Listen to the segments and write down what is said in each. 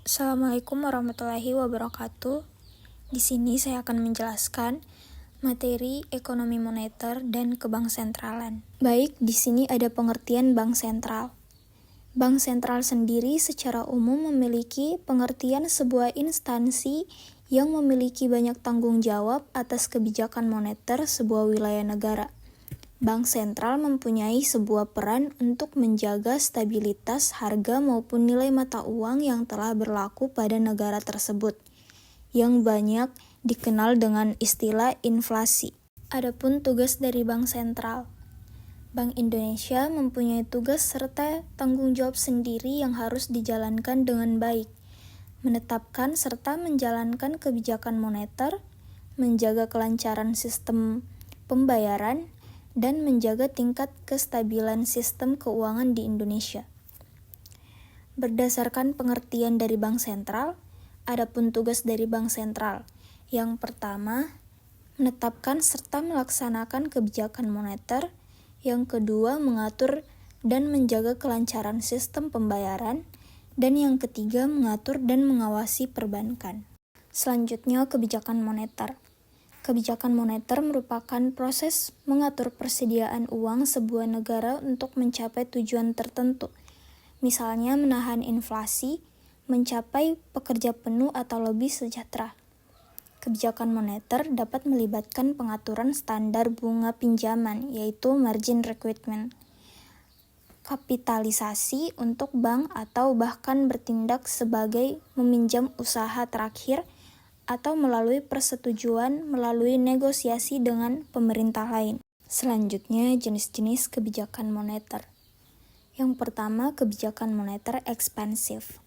Assalamualaikum warahmatullahi wabarakatuh. Di sini saya akan menjelaskan materi ekonomi moneter dan kebank sentralan. Baik, di sini ada pengertian bank sentral. Bank sentral sendiri secara umum memiliki pengertian sebuah instansi yang memiliki banyak tanggung jawab atas kebijakan moneter sebuah wilayah negara. Bank sentral mempunyai sebuah peran untuk menjaga stabilitas harga maupun nilai mata uang yang telah berlaku pada negara tersebut, yang banyak dikenal dengan istilah inflasi. Adapun tugas dari Bank Sentral, Bank Indonesia mempunyai tugas serta tanggung jawab sendiri yang harus dijalankan dengan baik, menetapkan serta menjalankan kebijakan moneter, menjaga kelancaran sistem pembayaran, dan menjaga tingkat kestabilan sistem keuangan di Indonesia. Berdasarkan pengertian dari Bank Sentral, adapun tugas dari Bank Sentral. Yang pertama, menetapkan serta melaksanakan kebijakan moneter. Yang kedua, mengatur dan menjaga kelancaran sistem pembayaran. Dan yang ketiga, mengatur dan mengawasi perbankan. Selanjutnya, kebijakan moneter. Kebijakan moneter merupakan proses mengatur persediaan uang sebuah negara untuk mencapai tujuan tertentu. Misalnya menahan inflasi, mencapai pekerja penuh atau lebih sejahtera. Kebijakan moneter dapat melibatkan pengaturan standar bunga pinjaman, yaitu margin requirement, kapitalisasi untuk bank atau bahkan bertindak sebagai meminjam usaha terakhir atau melalui persetujuan melalui negosiasi dengan pemerintah lain. Selanjutnya, jenis-jenis kebijakan moneter. Yang pertama, kebijakan moneter ekspansif.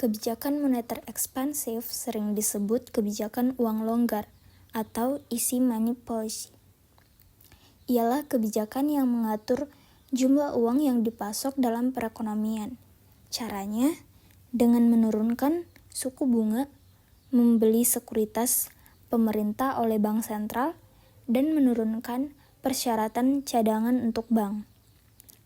Kebijakan moneter ekspansif sering disebut kebijakan uang longgar atau easy money policy. Ialah kebijakan yang mengatur jumlah uang yang dipasok dalam perekonomian. Caranya dengan menurunkan suku bunga, membeli sekuritas pemerintah oleh bank sentral, dan menurunkan persyaratan cadangan untuk bank.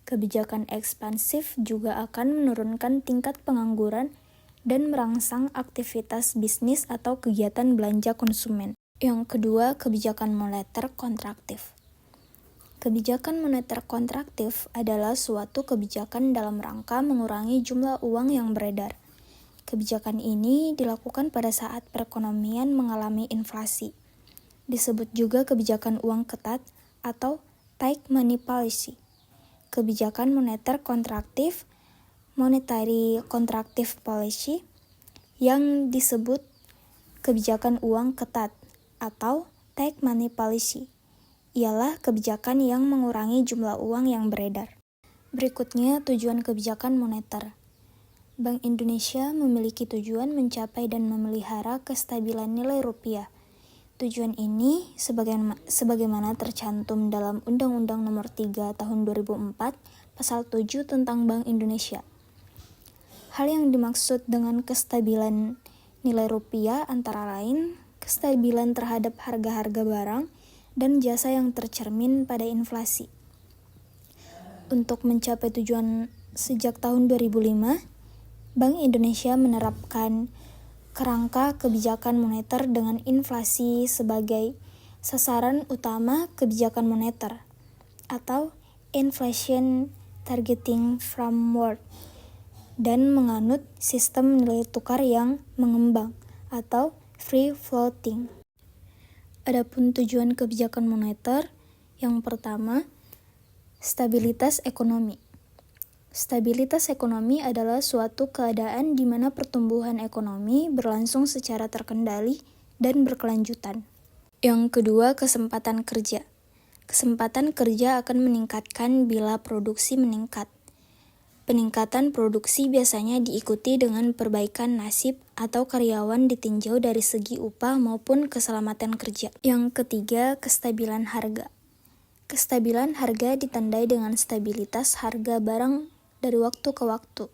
Kebijakan ekspansif juga akan menurunkan tingkat pengangguran dan merangsang aktivitas bisnis atau kegiatan belanja konsumen. Yang kedua, kebijakan moneter kontraktif. Kebijakan moneter kontraktif adalah suatu kebijakan dalam rangka mengurangi jumlah uang yang beredar. Kebijakan ini dilakukan pada saat perekonomian mengalami inflasi. Disebut juga kebijakan uang ketat atau tight money policy. Kebijakan moneter kontraktif, monetary contractive policy, yang disebut kebijakan uang ketat atau tight money policy, ialah kebijakan yang mengurangi jumlah uang yang beredar. Berikutnya, tujuan kebijakan moneter. Bank Indonesia memiliki tujuan mencapai dan memelihara kestabilan nilai rupiah. Tujuan ini sebagaimana tercantum dalam Undang-Undang Nomor 3 Tahun 2004 Pasal 7 tentang Bank Indonesia. Hal yang dimaksud dengan kestabilan nilai rupiah antara lain kestabilan terhadap harga-harga barang dan jasa yang tercermin pada inflasi. Untuk mencapai tujuan sejak tahun 2005, Bank Indonesia menerapkan kerangka kebijakan moneter dengan inflasi sebagai sasaran utama kebijakan moneter atau Inflation Targeting Framework dan menganut sistem nilai tukar yang mengembang atau free floating. Adapun tujuan kebijakan moneter, yang pertama, stabilitas ekonomi. Stabilitas ekonomi adalah suatu keadaan di mana pertumbuhan ekonomi berlangsung secara terkendali dan berkelanjutan. Yang kedua, kesempatan kerja. Kesempatan kerja akan meningkatkan bila produksi meningkat. Peningkatan produksi biasanya diikuti dengan perbaikan nasib atau karyawan ditinjau dari segi upah maupun keselamatan kerja. Yang ketiga, kestabilan harga. Kestabilan harga ditandai dengan stabilitas harga barang dari waktu ke waktu.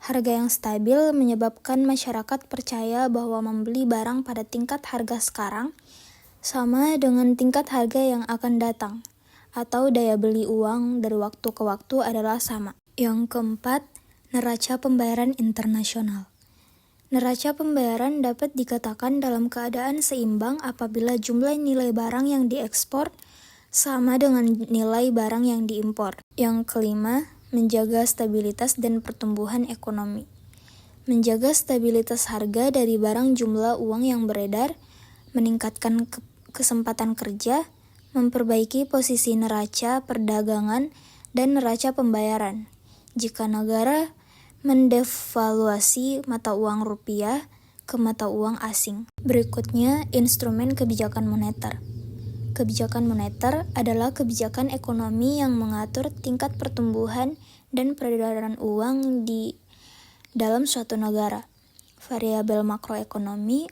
Harga yang stabil menyebabkan masyarakat percaya bahwa membeli barang pada tingkat harga sekarang sama dengan tingkat harga yang akan datang, atau daya beli uang dari waktu ke waktu adalah sama. Yang keempat, neraca pembayaran internasional. Neraca pembayaran dapat dikatakan dalam keadaan seimbang apabila jumlah nilai barang yang diekspor sama dengan nilai barang yang diimpor. Yang kelima, menjaga stabilitas dan pertumbuhan ekonomi. Menjaga stabilitas harga dari barang jumlah uang yang beredar, meningkatkan kesempatan kerja, memperbaiki posisi neraca perdagangan dan neraca pembayaran. Jika negara mendevaluasi mata uang rupiah ke mata uang asing. Berikutnya, instrumen kebijakan moneter. Kebijakan moneter adalah kebijakan ekonomi yang mengatur tingkat pertumbuhan dan peredaran uang di dalam suatu negara. Variabel makroekonomi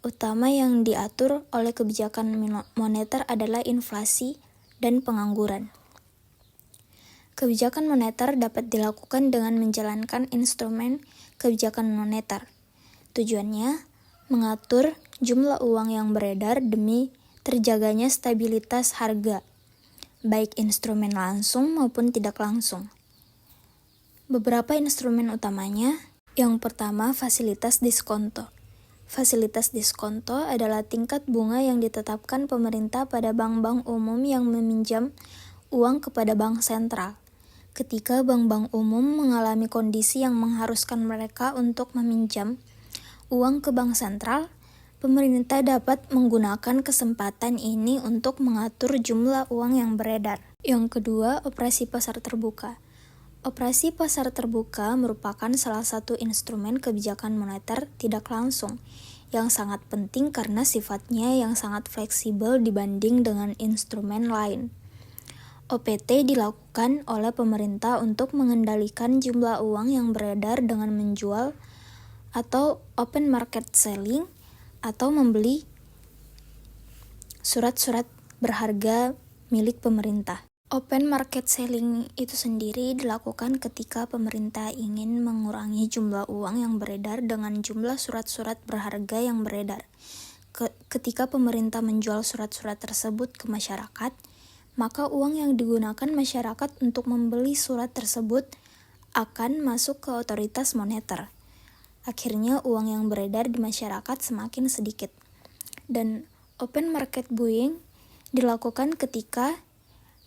utama yang diatur oleh kebijakan moneter adalah inflasi dan pengangguran. Kebijakan moneter dapat dilakukan dengan menjalankan instrumen kebijakan moneter. Tujuannya, mengatur jumlah uang yang beredar demi terjaganya stabilitas harga, baik instrumen langsung maupun tidak langsung. Beberapa instrumen utamanya, yang pertama fasilitas diskonto. Fasilitas diskonto adalah tingkat bunga yang ditetapkan pemerintah pada bank-bank umum yang meminjam uang kepada bank sentral. Ketika bank-bank umum mengalami kondisi yang mengharuskan mereka untuk meminjam uang ke bank sentral, pemerintah dapat menggunakan kesempatan ini untuk mengatur jumlah uang yang beredar. Yang kedua, operasi pasar terbuka. Operasi pasar terbuka merupakan salah satu instrumen kebijakan moneter tidak langsung yang sangat penting karena sifatnya yang sangat fleksibel dibanding dengan instrumen lain. OPT dilakukan oleh pemerintah untuk mengendalikan jumlah uang yang beredar dengan menjual atau open market selling atau membeli surat-surat berharga milik pemerintah. Open market selling itu sendiri dilakukan ketika pemerintah ingin mengurangi jumlah uang yang beredar dengan jumlah surat-surat berharga yang beredar. Ketika pemerintah menjual surat-surat tersebut ke masyarakat, maka uang yang digunakan masyarakat untuk membeli surat tersebut akan masuk ke otoritas moneter. Akhirnya uang yang beredar di masyarakat semakin sedikit. Dan open market buying dilakukan ketika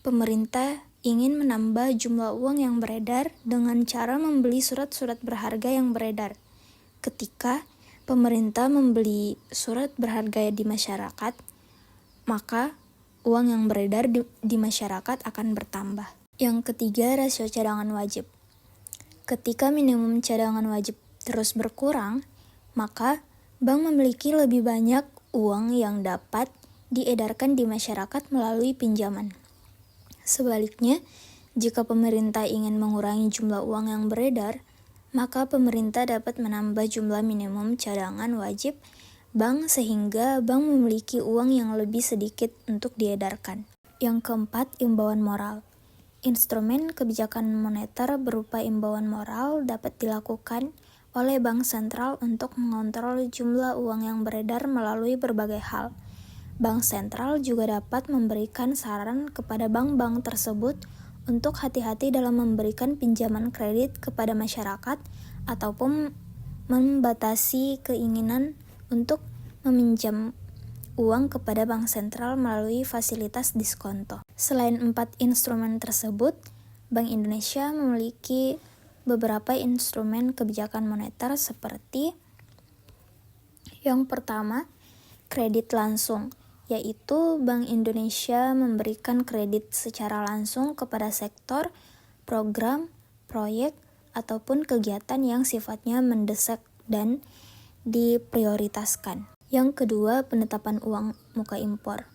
pemerintah ingin menambah jumlah uang yang beredar dengan cara membeli surat-surat berharga yang beredar. Ketika pemerintah membeli surat berharga di masyarakat, maka uang yang beredar di masyarakat akan bertambah. Yang ketiga, rasio cadangan wajib. Ketika minimum cadangan wajib terus berkurang, maka bank memiliki lebih banyak uang yang dapat diedarkan di masyarakat melalui pinjaman. Sebaliknya, jika pemerintah ingin mengurangi jumlah uang yang beredar, maka pemerintah dapat menambah jumlah minimum cadangan wajib bank sehingga bank memiliki uang yang lebih sedikit untuk diedarkan. Yang keempat, imbauan moral. Instrumen kebijakan moneter berupa imbauan moral dapat dilakukan oleh bank sentral untuk mengontrol jumlah uang yang beredar melalui berbagai hal. Bank sentral juga dapat memberikan saran kepada bank-bank tersebut untuk hati-hati dalam memberikan pinjaman kredit kepada masyarakat ataupun membatasi keinginan untuk meminjam uang kepada bank sentral melalui fasilitas diskonto. Selain 4 instrumen tersebut, Bank Indonesia memiliki beberapa instrumen kebijakan moneter seperti yang pertama, kredit langsung, yaitu Bank Indonesia memberikan kredit secara langsung kepada sektor, program, proyek, ataupun kegiatan yang sifatnya mendesak dan diprioritaskan. Yang kedua, penetapan uang muka impor,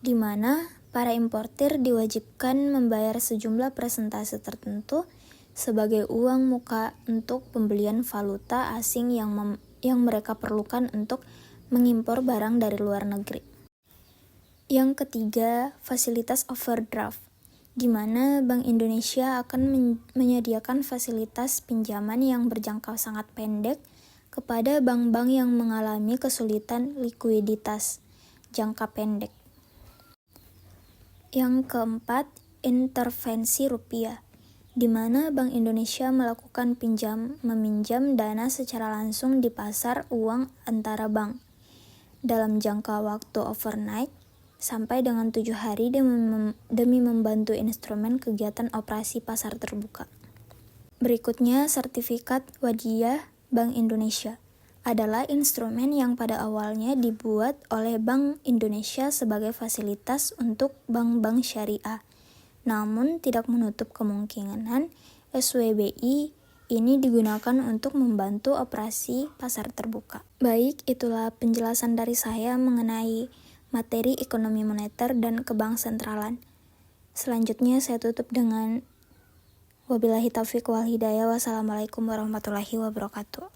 di mana para importir diwajibkan membayar sejumlah persentase tertentu sebagai uang muka untuk pembelian valuta asing yang mereka perlukan untuk mengimpor barang dari luar negeri. Yang ketiga, fasilitas overdraft, di mana Bank Indonesia akan menyediakan fasilitas pinjaman yang berjangka sangat pendek kepada bank-bank yang mengalami kesulitan likuiditas jangka pendek. Yang keempat, intervensi rupiah, di mana Bank Indonesia melakukan meminjam dana secara langsung di pasar uang antara bank dalam jangka waktu overnight sampai dengan 7 hari demi membantu instrumen kegiatan operasi pasar terbuka. Berikutnya, sertifikat Wadiyah Bank Indonesia adalah instrumen yang pada awalnya dibuat oleh Bank Indonesia sebagai fasilitas untuk bank-bank syariah. Namun, tidak menutup kemungkinan SWBI ini digunakan untuk membantu operasi pasar terbuka. Baik, itulah penjelasan dari saya mengenai materi ekonomi moneter dan kebank sentralan. Selanjutnya saya tutup dengan wabillahi taufiq wal hidayah. Wassalamualaikum warahmatullahi wabarakatuh.